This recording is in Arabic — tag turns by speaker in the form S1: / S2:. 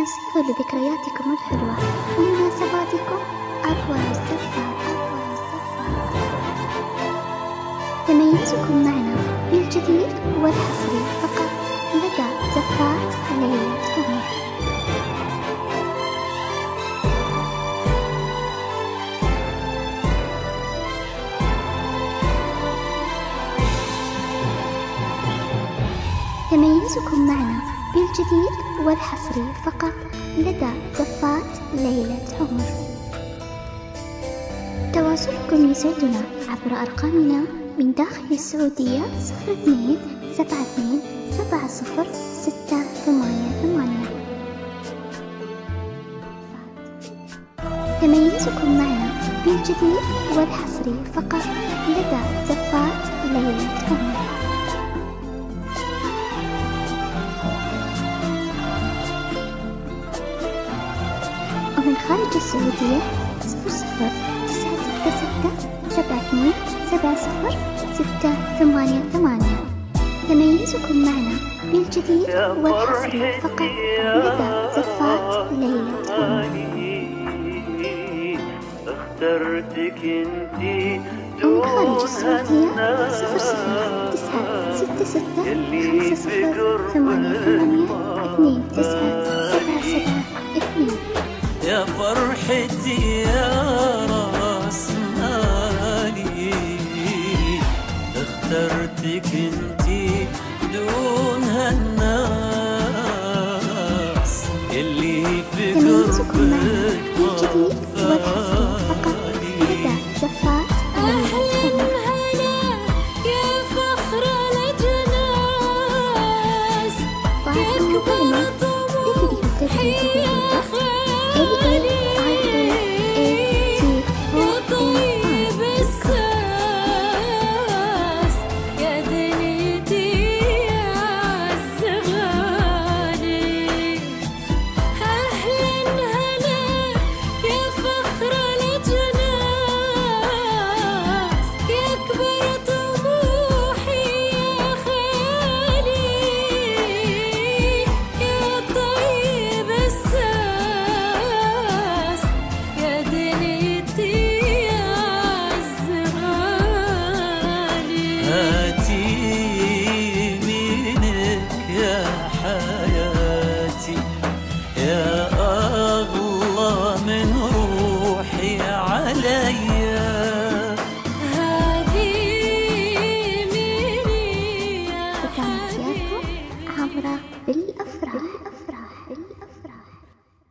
S1: نصيغ لذكرياتكم الحلوة ومناسباتكم أروع الزفات. تميزكم معنا بالجديد والحصري فقط لدى زفات ليلة عمر. تميزكم معنا بالجديد والحصري فقط لدى زفات ليلة عمر. تواصلكم يسعدنا عبر أرقامنا من داخل السعودية 02 72 70 688. تميزكم معنا بالجديد والحصري فقط لدى زفات ليلة عمر. ومن خارج السعودية 00 966 72 70 688. تميزكم معنا بالجديد والحصري فقط لدى زفات ليلة عمر.
S2: اخترتك انتي
S1: ومن خارج السعودية 00 966 50 88 2977.
S2: يا فرحتي يا راس مالي، اخترتك انتي دون هالناس اللي في
S1: تميزكم معنا بالجديد